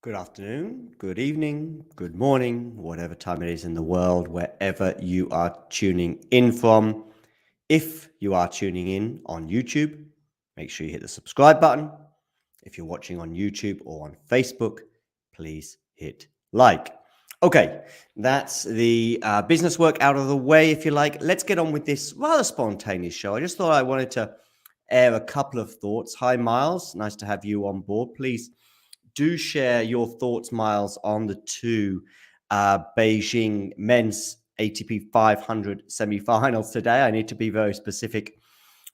Good afternoon, good evening, good morning, whatever time it is in the world, wherever you are tuning in from. If you are tuning in on YouTube, make sure you hit the subscribe button. If you're watching on YouTube or on Facebook, please hit like. Okay, that's the business work out of the way, if you like. Let's get on with this rather spontaneous show. I just thought I wanted to air a couple of thoughts. Hi, Miles. Nice to have you on board. Please do share your thoughts, Miles, on the two Beijing men's ATP 500 semi-finals today. I need to be very specific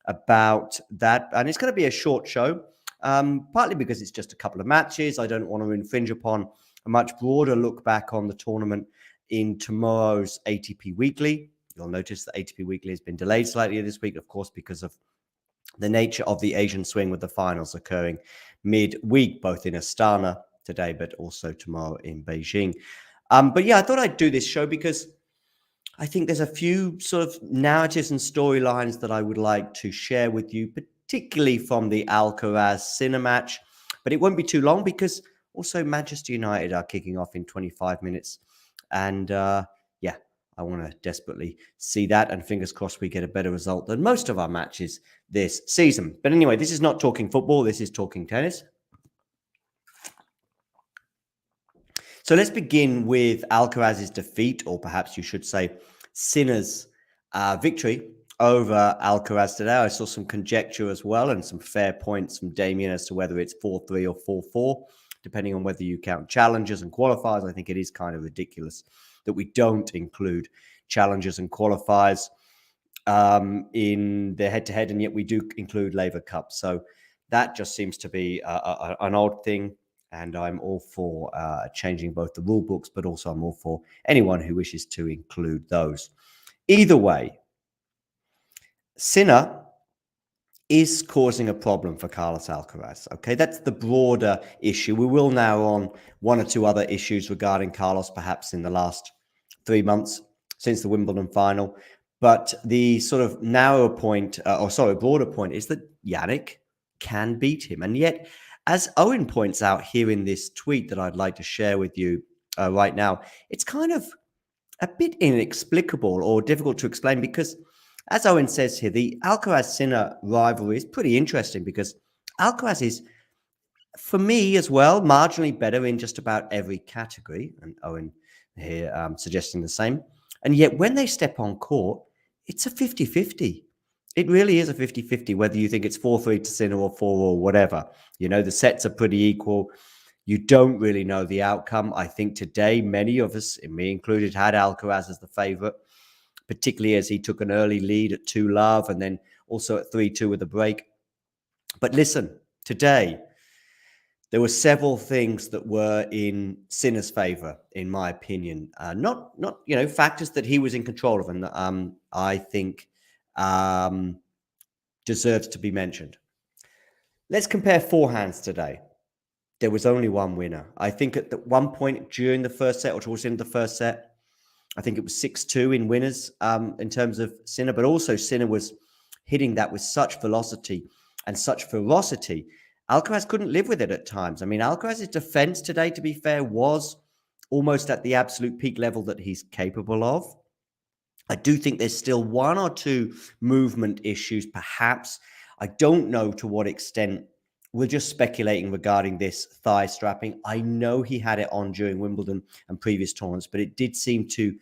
about that. And it's going to be a short show, partly because it's just a couple of matches. I don't want to infringe upon a much broader look back on the tournament in tomorrow's ATP Weekly. You'll notice that ATP Weekly has been delayed slightly this week, of course, because of the nature of the Asian swing with the finals occurring mid-week, both in Astana today, but also tomorrow in Beijing. But yeah, I thought I'd do this show because I think there's a few sort of narratives and storylines that I would like to share with you, particularly from the Alcaraz Sinner match. But it won't be too long because also Manchester United are kicking off in 25 minutes. And yeah, I want to desperately see that. And fingers crossed we get a better result than most of our matches this season. But anyway, this is not talking football. This is talking tennis. So let's begin with Alcaraz's defeat, or perhaps you should say Sinner's victory over Alcaraz today. I saw some conjecture as well and some fair points from Damien as to whether it's 4-3 or 4-4, depending on whether you count challengers and qualifiers. I think it is kind of ridiculous that we don't include challengers and qualifiers in the head-to-head, and yet we do include Laver Cup. So that just seems to be an odd thing. And I'm all for changing both the rule books, but also I'm all for anyone who wishes to include those. Either way, Sinner is causing a problem for Carlos Alcaraz. Okay, that's the broader issue. We will now on one or two other issues regarding Carlos, perhaps in the last 3 months since the Wimbledon final. But the sort of narrower point, broader point is that Yannick can beat him. And yet, as Owen points out here in this tweet that I'd like to share with you right now, it's kind of a bit inexplicable or difficult to explain because, as Owen says here, the Alcaraz-Sinner rivalry is pretty interesting because Alcaraz is, for me as well, marginally better in just about every category. And Owen here suggesting the same. And yet when they step on court, it's a 50-50. It really is a 50-50, whether you think it's 4-3 to Sinner or 4 or whatever. You know, the sets are pretty equal. You don't really know the outcome. I think today, many of us, and me included, had Alcaraz as the favorite, particularly as he took an early lead at 2-love and then also at 3-2 with a break. But listen, today, there were several things that were in Sinner's favor, in my opinion. Not factors that he was in control of, and I think deserves to be mentioned. Let's compare forehands today. There was only one winner. I think at the one point during the first set or towards the end of the first set, I think it was 6-2 in winners in terms of Sinner, but also Sinner was hitting that with such velocity and such ferocity. Alcaraz couldn't live with it at times. I mean, Alcaraz's defense today, to be fair, was almost at the absolute peak level that he's capable of. I do think there's still one or two movement issues, perhaps. I don't know to what extent. We're just speculating regarding this thigh strapping. I know he had it on during Wimbledon and previous tournaments, but it did seem to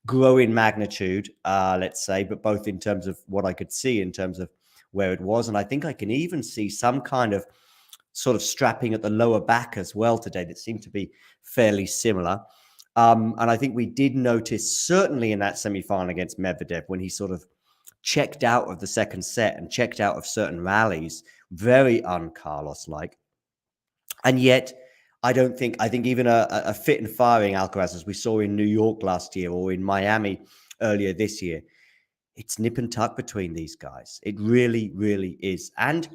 grow in magnitude, let's say, but both in terms of what I could see in terms of where it was. And I think I can even see some kind of sort of strapping at the lower back as well today that seemed to be fairly similar. And I think we did notice, certainly in that semi-final against Medvedev, when he sort of checked out of the second set and checked out of certain rallies, very un-Carlos-like. And yet, I think even a fit and firing Alcaraz, as we saw in New York last year or in Miami earlier this year, it's nip and tuck between these guys. It really, really is. And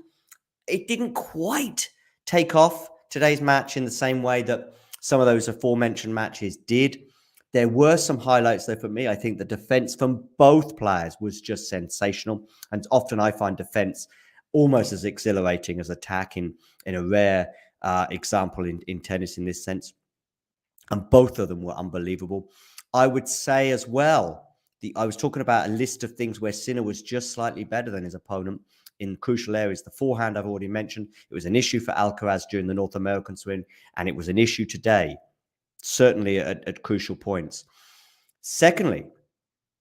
it didn't quite take off today's match in the same way that some of those aforementioned matches did. There were some highlights, though, for me. I think the defense from both players was just sensational. And often I find defense almost as exhilarating as attack in a rare example in tennis in this sense. And both of them were unbelievable. I would say as well, I was talking about a list of things where Sinner was just slightly better than his opponent in crucial areas. The forehand I've already mentioned. It was an issue for Alcaraz during the North American swing, and it was an issue today, certainly at crucial points. Secondly,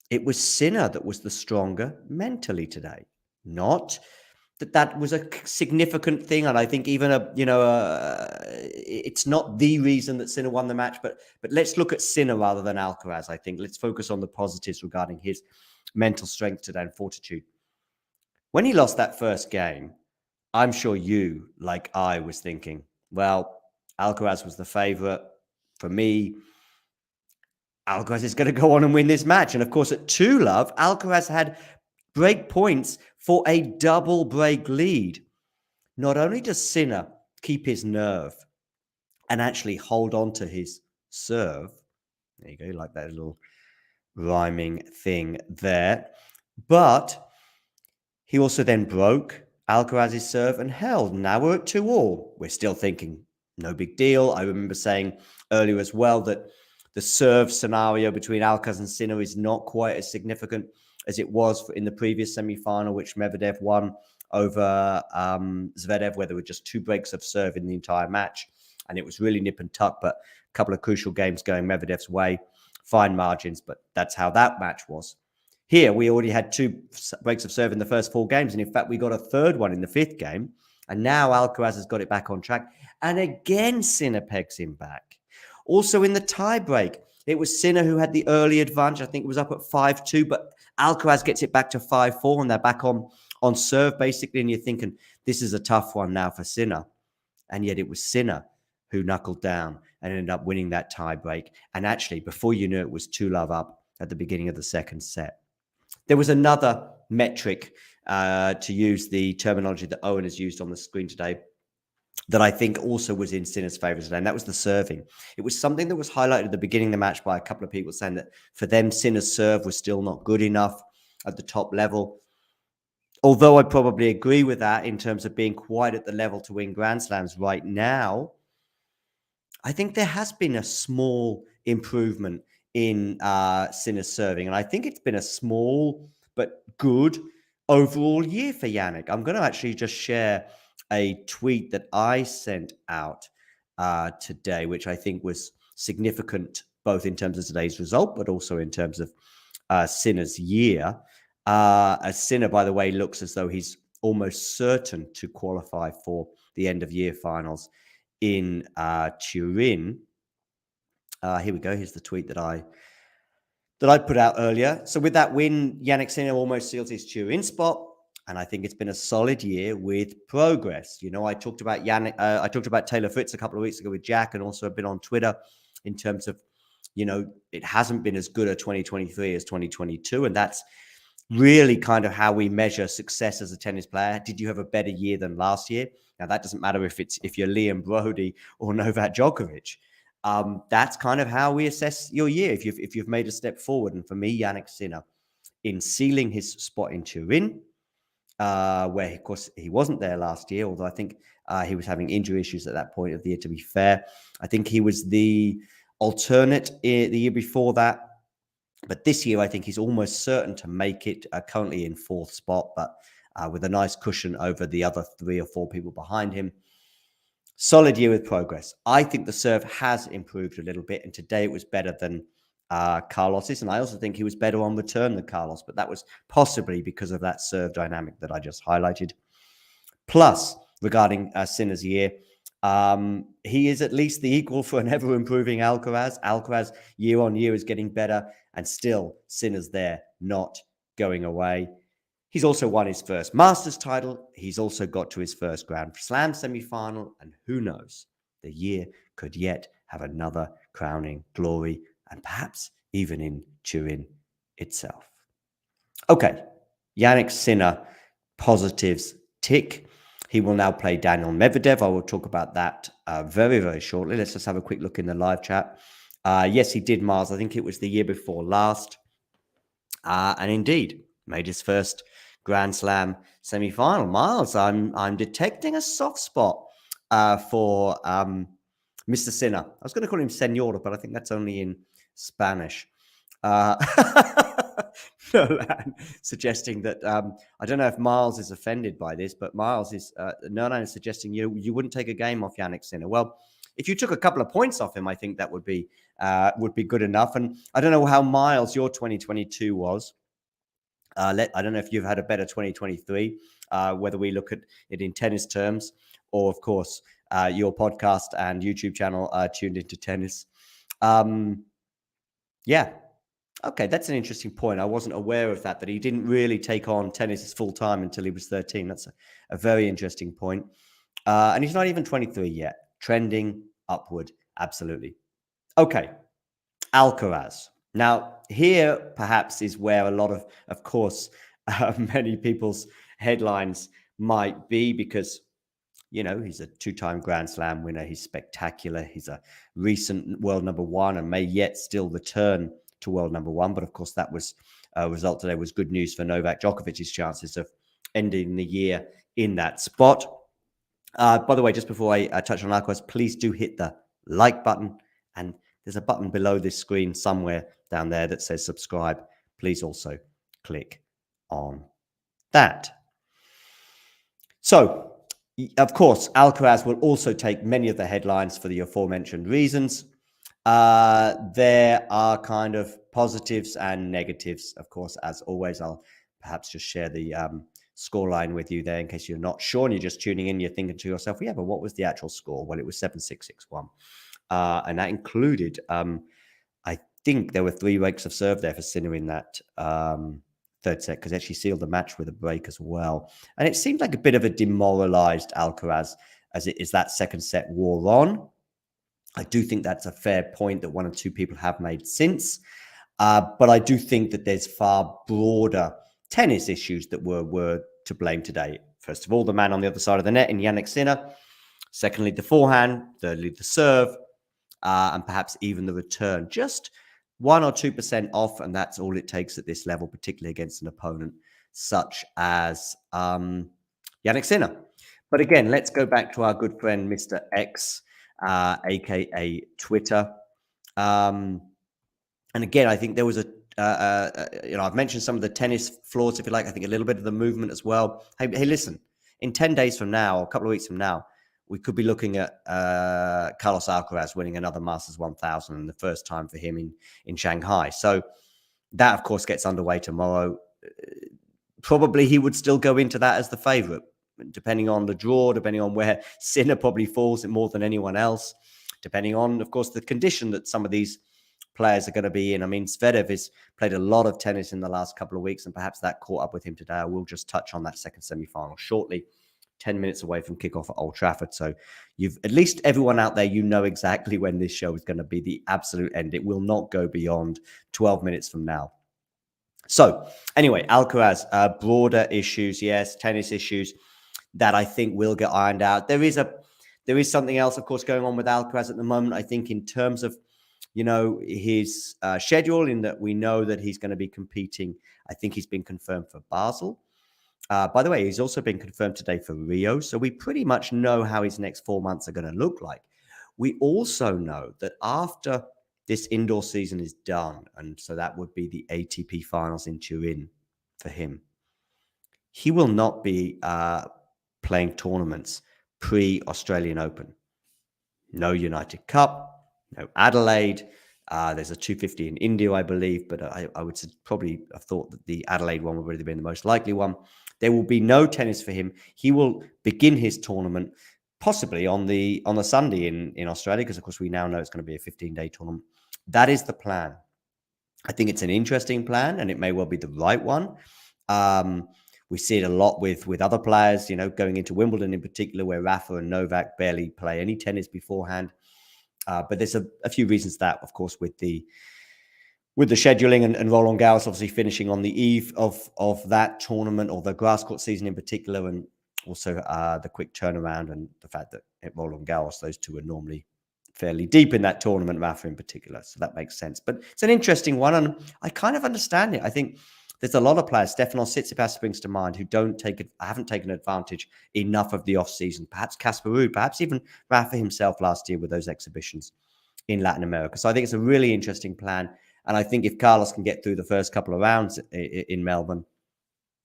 it was Sinner that was the stronger mentally today, not that was a significant thing, and I think even it's not the reason that Sinner won the match, but let's look at Sinner rather than Alcaraz. I think let's focus on the positives regarding his mental strength today and fortitude. When he lost that first game, I'm sure you, like I, was thinking, well, Alcaraz was the favorite. For me, Alcaraz is going to go on and win this match. And of course, at 2-love, Alcaraz had break points for a double break lead. Not only does Sinner keep his nerve and actually hold on to his serve, there you go, like that little rhyming thing there, but he also then broke Alcaraz's serve and held. Now we're at 2-all. We're still thinking, no big deal. I remember saying earlier as well that the serve scenario between Alcaraz and Sinner is not quite as significant as it was in the previous semi-final, which Medvedev won over Zverev, where there were just 2 breaks of serve in the entire match. And it was really nip and tuck, but a couple of crucial games going Medvedev's way, fine margins, but that's how that match was. Here, we already had 2 breaks of serve in the first 4 games. And in fact, we got a third one in the 5th game. And now Alcaraz has got it back on track. And again, Sinner pegs him back. Also in the tie break, it was Sinner who had the early advantage. I think it was up at 5-2, but Alcaraz gets it back to 5-4, and they're back on serve, basically. And you're thinking, this is a tough one now for Sinner. And yet it was Sinner who knuckled down and ended up winning that tie break. And actually, before you knew it, was 2-love up at the beginning of the second set. There was another metric, to use the terminology that Owen has used on the screen today, that I think also was in Sinner's favour today, and that was the serving. It was something that was highlighted at the beginning of the match by a couple of people saying that for them, Sinner's serve was still not good enough at the top level. Although I probably agree with that in terms of being quite at the level to win Grand Slams right now, I think there has been a small improvement in Sinner's serving. And I think it's been a small but good overall year for Jannik. I'm going to actually just share a tweet that I sent out today, which I think was significant both in terms of today's result, but also in terms of Sinner's year. As Sinner, by the way, looks as though he's almost certain to qualify for the end of year finals in Turin. Here we go. Here's the tweet that I put out earlier. So with that win, Jannik Sinner almost seals his Turin spot. And I think it's been a solid year with progress. You know, I talked about Taylor Fritz a couple of weeks ago with Jack, and also I've been on Twitter in terms of, you know, it hasn't been as good a 2023 as 2022. And that's really kind of how we measure success as a tennis player. Did you have a better year than last year? Now, that doesn't matter if you're Liam Brody or Novak Djokovic. That's kind of how we assess your year, if you've made a step forward. And for me, Jannik Sinner, in sealing his spot in Turin, where, of course, he wasn't there last year, although I think he was having injury issues at that point of the year, to be fair. I think he was the alternate the year before that. But this year, I think he's almost certain to make it, currently in 4th spot, but with a nice cushion over the other 3 or 4 people behind him. Solid year with progress. I think the serve has improved a little bit, and today it was better than Carlos's, and I also think he was better on return than Carlos, but that was possibly because of that serve dynamic that I just highlighted. Plus, regarding Sinner's year, he is at least the equal for an ever-improving Alcaraz. Alcaraz, year on year, is getting better, and still Sinner's there, not going away. He's also won his first Masters title. He's also got to his first Grand Slam semi-final, and who knows, the year could yet have another crowning glory, and perhaps even in Turin itself. Okay, Jannik Sinner, positives tick. He will now play Daniel Medvedev. I will talk about that very, very shortly. Let's just have a quick look in the live chat. Yes, he did Mars. I think it was the year before last. And indeed, made his first Grand Slam semi-final. Miles, I'm detecting a soft spot for Mr. Sinner. I was going to call him Senor, but I think that's only in Spanish. Nolan suggesting that I don't know if Miles is offended by this, but Miles is Nolan is suggesting you wouldn't take a game off Yannick Sinner. Well, if you took a couple of points off him, I think that would be good enough. And I don't know how Miles your 2022 was. I don't know if you've had a better 2023, whether we look at it in tennis terms or, of course, your podcast and YouTube channel tuned into tennis. Yeah. Okay, that's an interesting point. I wasn't aware of that he didn't really take on tennis full time until he was 13. That's a very interesting point. And he's not even 23 yet. Trending upward. Absolutely. Okay. Alcaraz. Now, here perhaps is where a lot of course, many people's headlines might be because, he's a two-time Grand Slam winner. He's spectacular. He's a recent world number one and may yet still return to world number one. But of course, that was a result today was good news for Novak Djokovic's chances of ending the year in that spot. By the way, just before I touch on Alcaraz, please do hit the like button. And there's a button below this screen somewhere down there that says subscribe. Please also click on that. So, of course, Alcaraz will also take many of the headlines for the aforementioned reasons. There are kind of positives and negatives. Of course, as always, I'll perhaps just share the scoreline with you there in case you're not sure and you're just tuning in. You're thinking to yourself, yeah, but what was the actual score? Well, it was 7-6-6-1. And that included, I think there were 3 breaks of serve there for Sinner in that third set because actually sealed the match with a break as well. And it seemed like a bit of a demoralized Alcaraz as that second set wore on. I do think that's a fair point that 1 or 2 people have made since. But I do think that there's far broader tennis issues that were to blame today. First of all, the man on the other side of the net in Yannick Sinner. Secondly, the forehand. Thirdly, the serve. And perhaps even the return. Just 1 or 2% off, and that's all it takes at this level, particularly against an opponent such as Yannick Sinner. But again, let's go back to our good friend, Mr. X, aka Twitter. And again, I think there was I've mentioned some of the tennis flaws, if you like. I think a little bit of the movement as well. Hey, listen, in 10 days from now, a couple of weeks from now, we could be looking at Carlos Alcaraz winning another Masters 1000 and the first time for him in Shanghai. So that, of course, gets underway tomorrow. Probably he would still go into that as the favorite, depending on the draw, depending on where Sinner probably falls more than anyone else, depending on, of course, the condition that some of these players are going to be in. I mean, Medvedev has played a lot of tennis in the last couple of weeks, and perhaps that caught up with him today. I will just touch on that second semi-final shortly. 10 minutes away from kickoff at Old Trafford. So you've at least everyone out there, exactly when this show is going to be the absolute end. It will not go beyond 12 minutes from now. So anyway, Alcaraz, broader issues, yes, tennis issues that I think will get ironed out. There is something else, of course, going on with Alcaraz at the moment. I think in terms of, his schedule, in that we know that he's going to be competing. I think he's been confirmed for Basel. By the way, he's also been confirmed today for Rio. So we pretty much know how his next 4 months are going to look like. We also know that after this indoor season is done, and so that would be the ATP finals in Turin for him, he will not be playing tournaments pre-Australian Open. No United Cup, no Adelaide. There's a 250 in India, I believe, but I would probably have thought that the Adelaide one would really be the most likely one. There will be no tennis for him. He will begin his tournament possibly on the Sunday in Australia, because of course we now know it's going to be a 15-day tournament. That is the plan. I think it's an interesting plan, and it may well be the right one. We see it a lot with other players, going into Wimbledon in particular, where Rafa and Novak barely play any tennis beforehand. But there's a few reasons that, of course, with the scheduling and Roland Garros obviously finishing on the eve of that tournament, or the grass court season in particular, and also the quick turnaround and the fact that at Roland Garros, those two are normally fairly deep in that tournament, Rafa in particular. So that makes sense. But it's an interesting one, and I kind of understand it. I think there's a lot of players, Stefanos Tsitsipas springs to mind, who haven't taken advantage enough of the off-season. Perhaps Casper Ruud, perhaps even Rafa himself last year with those exhibitions in Latin America. So I think it's a really interesting plan. And I think if Carlos can get through the first couple of rounds in Melbourne,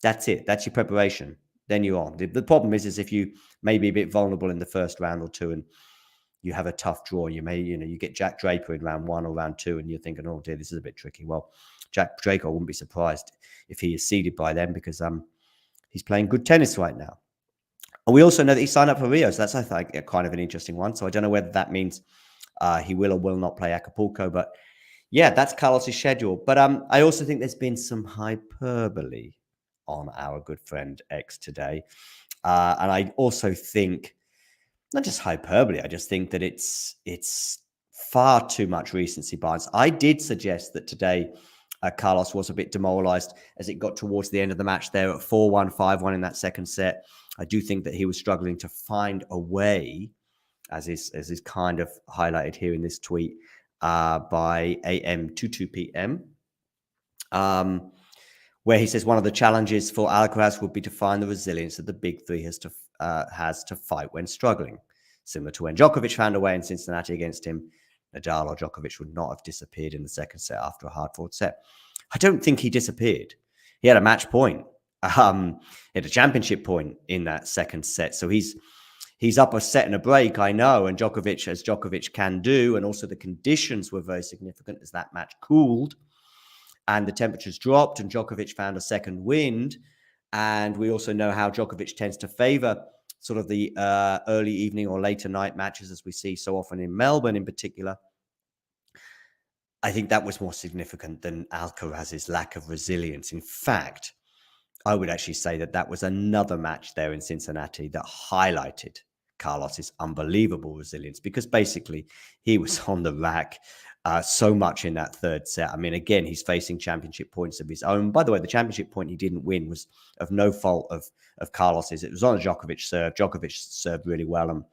that's it. That's your preparation. Then you're on. The problem is if you may be a bit vulnerable in the first round or two and you have a tough draw, you get Jack Draper in round 1 or round 2 and you're thinking, oh dear, this is a bit tricky. Well, Jack Draper, I wouldn't be surprised if he is seeded by then because he's playing good tennis right now. And we also know that he signed up for Rio, so that's, I think, kind of an interesting one. So I don't know whether that means he will or will not play Acapulco, but yeah, that's Carlos's schedule. But I also think there's been some hyperbole on our good friend X today. And I also think, not just hyperbole, I just think that it's far too much recency bias. I did suggest that today Carlos was a bit demoralized as it got towards the end of the match there at 4-1, 5-1 in that second set. I do think that he was struggling to find a way, as is kind of highlighted here in this tweet, by AM to 2 p.m., where he says one of the challenges for Alcaraz would be to find the resilience that the big three has to fight when struggling. Similar to when Djokovic found a way in Cincinnati against him, Nadal or Djokovic would not have disappeared in the second set after a hard-fought set. I don't think he disappeared. He had a match point. He had a championship point in that second set. So he's up a set and a break, I know, and Djokovic, as Djokovic can do, and also the conditions were very significant as that match cooled and the temperatures dropped and Djokovic found a second wind. And we also know how Djokovic tends to favor sort of the early evening or later night matches, as we see so often in Melbourne in particular. I think that was more significant than Alcaraz's lack of resilience. In fact, I would actually say that was another match there in Cincinnati that highlighted Carlos's unbelievable resilience, because basically he was on the rack so much in that third set. I mean, again, he's facing championship points of his own. By the way, the championship point he didn't win was of no fault of Carlos's. It was on a Djokovic serve. Djokovic served really well,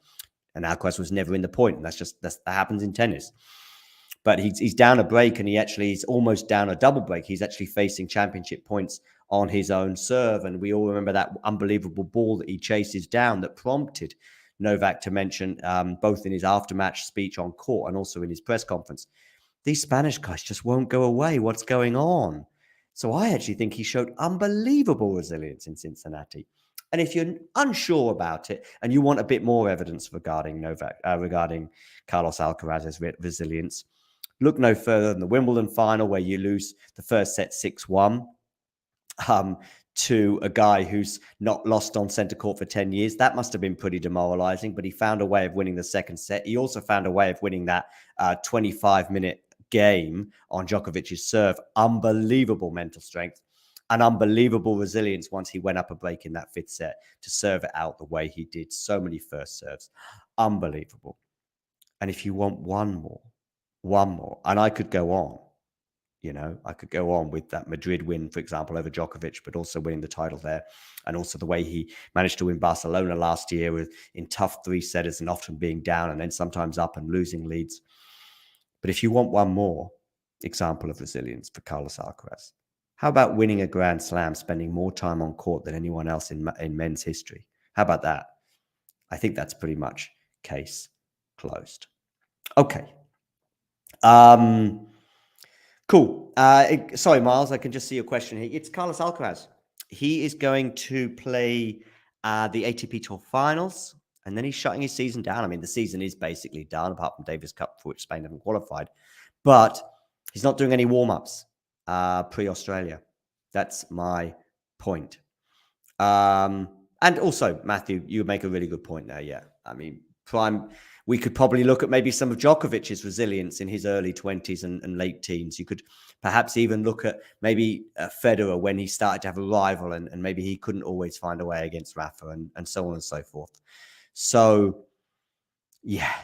and Alcaraz was never in the point. And that happens in tennis. But he's down a break, and he's almost down a double break. He's actually facing championship points on his own serve. And we all remember that unbelievable ball that he chases down that prompted Novak to mention, both in his aftermatch speech on court and also in his press conference, these Spanish guys just won't go away. What's going on? So I actually think he showed unbelievable resilience in Cincinnati. And if you're unsure about it and you want a bit more evidence regarding Carlos Alcaraz's resilience, look no further than the Wimbledon final, where you lose the first set 6-1 to a guy who's not lost on centre court for 10 years. That must have been pretty demoralizing, but he found a way of winning the second set. He also found a way of winning that 25-minute game on Djokovic's serve. Unbelievable mental strength and unbelievable resilience once he went up a break in that fifth set to serve it out the way he did. So many first serves. Unbelievable. And if you want one more, and I could go on, I could go on with that Madrid win, for example, over Djokovic, but also winning the title there. And also the way he managed to win Barcelona last year in tough three-setters and often being down and then sometimes up and losing leads. But if you want one more example of resilience for Carlos Alcaraz, how about winning a Grand Slam, spending more time on court than anyone else in men's history? How about that? I think that's pretty much case closed. Okay. Cool. Sorry, Miles, I can just see your question here. It's Carlos Alcaraz. He is going to play the ATP Tour Finals, and then he's shutting his season down. I mean, the season is basically done, apart from Davis Cup, for which Spain haven't qualified. But he's not doing any warm-ups pre-Australia. That's my point. And also, Matthew, you make a really good point there. Yeah. I mean, we could probably look at maybe some of Djokovic's resilience in his early 20s and late teens. You could perhaps even look at maybe Federer when he started to have a rival and maybe he couldn't always find a way against Rafa and so on and so forth. So, yeah,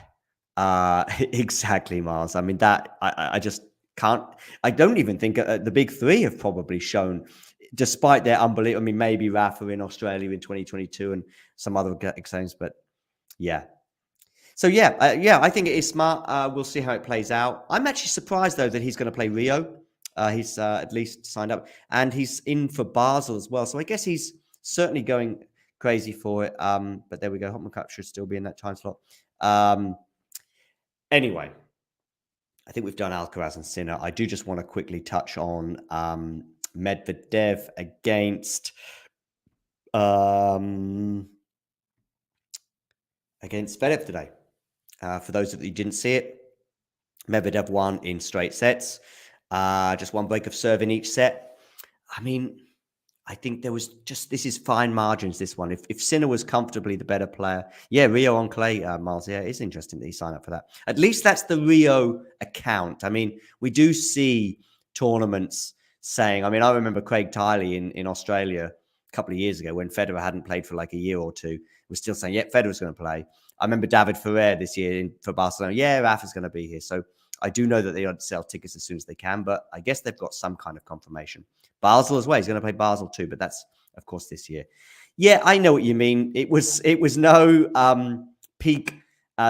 exactly, Miles. I mean, that I just can't. I don't even think the big three have probably shown, despite their unbelievable. I mean, maybe Rafa in Australia in 2022 and some other exams, but yeah. So, I think it is smart. We'll see how it plays out. I'm actually surprised, though, that he's going to play Rio. He's at least signed up, and he's in for Basel as well. So I guess he's certainly going crazy for it. But there we go. Hopman Cup should still be in that time slot. Anyway, I think we've done Alcaraz and Sinner. I do just want to quickly touch on Medvedev against Zverev today. For those of you who didn't see it, Medvedev won in straight sets. Just one break of serve in each set. I mean, I think there was this is fine margins, this one. If Sinner was comfortably the better player. Yeah, Rio on clay, Miles. Yeah, it's interesting that he signed up for that. At least that's the Rio account. I mean, we do see tournaments saying, I mean, I remember Craig Tiley in Australia a couple of years ago when Federer hadn't played for like a year or two, was still saying, yeah, Federer's going to play. I remember David Ferrer this year for Barcelona. Yeah, Rafa's going to be here. So I do know that they ought to sell tickets as soon as they can, but I guess they've got some kind of confirmation. Basel as well. He's going to play Basel too, but that's, of course, this year. Yeah, I know what you mean. It was no peak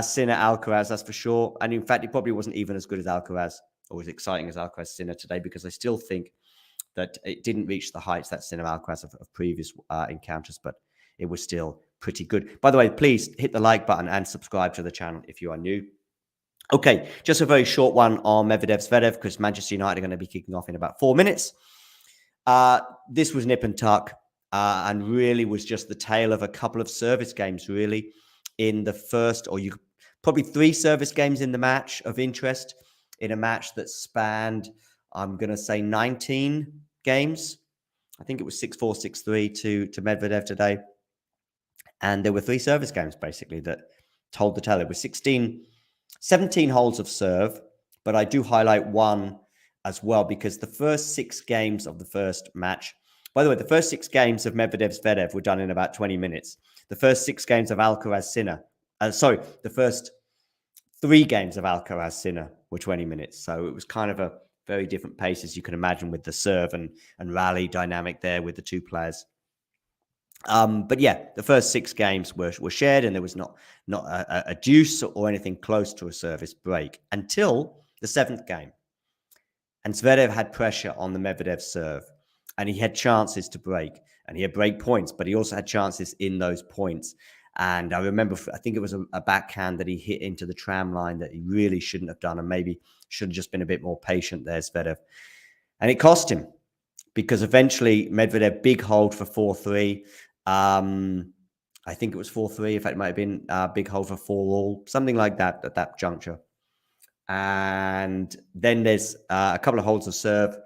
Sinner Alcaraz, that's for sure. And in fact, it probably wasn't even as good as Alcaraz or as exciting as Alcaraz Sinner today, because I still think that it didn't reach the heights that Sinner Alcaraz of previous encounters, but it was still pretty good. By the way, please hit the like button and subscribe to the channel if you are new. Okay, just a very short one on Medvedev Zverev, because Manchester United are going to be kicking off in about 4 minutes. This was nip and tuck, and really was just the tale of a couple of service games, really, in the first, or probably 3 service games in the match of interest, in a match that spanned, I'm going to say, 19 games. I think it was 6-4, 6-3 to Medvedev today. And there were 3 service games, basically, that told the tale. It was 17 holes of serve, but I do highlight one as well, because the first 6 games of the first match, by the way, the first 6 games of Medvedev Zverev were done in about 20 minutes. The first 6 games of Alcaraz Sinner, the first 3 games of Alcaraz Sinner were 20 minutes. So it was kind of a very different pace, as you can imagine, with the serve and rally dynamic there with the 2 players. But yeah, the first 6 games were shared, and there was not a deuce or anything close to a service break until the 7th game. And Zverev had pressure on the Medvedev serve, and he had chances to break, and he had break points, but he also had chances in those points. And I remember, I think it was a backhand that he hit into the tram line that he really shouldn't have done, and maybe should have just been a bit more patient there, Zverev. And it cost him, because eventually Medvedev big hold for 4-3. I think it was 4-3. In fact, it might have been a big hold for 4-all, something like that at that juncture. And then there's a couple of holds of serve,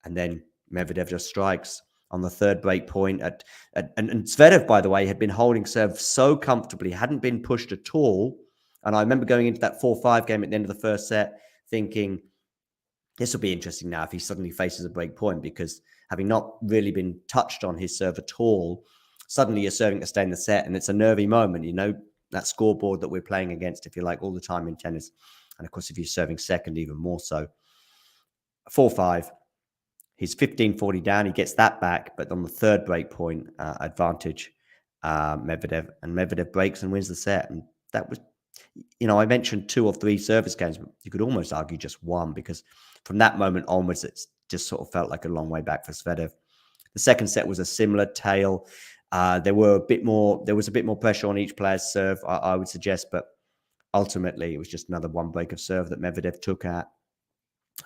and then Medvedev just strikes on the 3rd break point. And Zverev, by the way, had been holding serve so comfortably, hadn't been pushed at all. And I remember going into that 4-5 game at the end of the first set thinking, this will be interesting now if he suddenly faces a break point, because having not really been touched on his serve at all, suddenly you're serving to stay in the set, and it's a nervy moment, you know, that scoreboard that we're playing against, if you like, all the time in tennis. And of course, if you're serving second, even more so. 4-5, he's 15-40 down. He gets that back, but on the 3rd break point, advantage Medvedev, and Medvedev breaks and wins the set. And that was, you know, I mentioned 2 or 3 service games, but you could almost argue just 1, because from that moment onwards, it's just sort of felt like a long way back for Zverev. The second set was a similar tale. There was a bit more pressure on each player's serve, I would suggest, but ultimately it was just another 1 break of serve that Medvedev took at,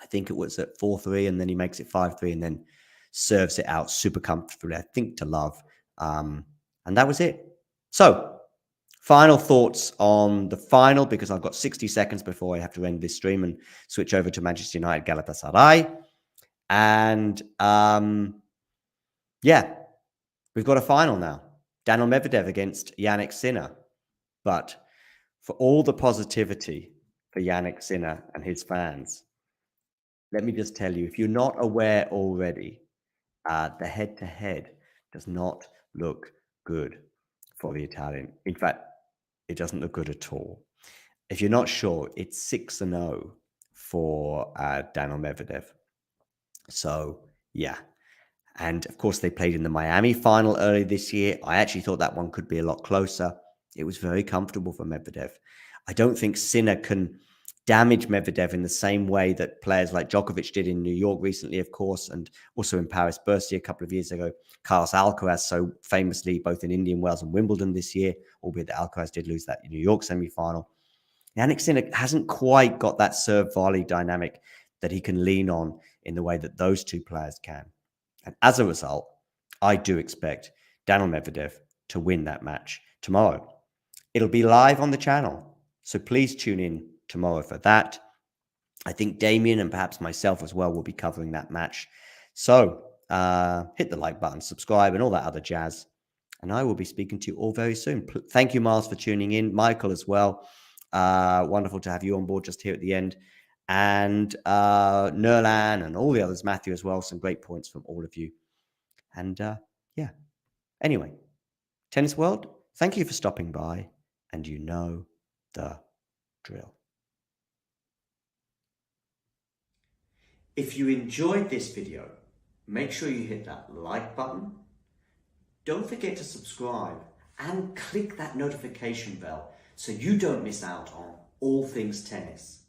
I think it was at 4-3, and then he makes it 5-3, and then serves it out super comfortably, I think, to love. And that was it. So, final thoughts on the final, because I've got 60 seconds before I have to end this stream and switch over to Manchester United Galatasaray. And yeah, we've got a final now. Daniil Medvedev against Jannik Sinner. But for all the positivity for Jannik Sinner and his fans, let me just tell you, if you're not aware already, the head-to-head does not look good for the Italian. In fact, it doesn't look good at all. If you're not sure, it's 6-0 for Daniil Medvedev. So, yeah. And, of course, they played in the Miami final early this year. I actually thought that one could be a lot closer. It was very comfortable for Medvedev. I don't think Sinner can damage Medvedev in the same way that players like Djokovic did in New York recently, of course, and also in Paris Bercy a couple of years ago. Carlos Alcaraz, so famously both in Indian Wells and Wimbledon this year, albeit that Alcaraz did lose that New York semi-final. Jannik Sinner hasn't quite got that serve volley dynamic that he can lean on in the way that those two players can. And as a result, I do expect Daniil Medvedev to win that match tomorrow. It'll be live on the channel, so please tune in tomorrow for that. I think Damien and perhaps myself as well will be covering that match. So hit the like button, subscribe, and all that other jazz. And I will be speaking to you all very soon. Thank you, Miles, for tuning in. Michael as well. Wonderful to have you on board just here at the end. And Nerlan and all the others, Matthew as well. Some great points from all of you. And yeah, anyway, Tennis World, thank you for stopping by. And you know the drill. If you enjoyed this video, make sure you hit that like button. Don't forget to subscribe and click that notification bell so you don't miss out on all things tennis.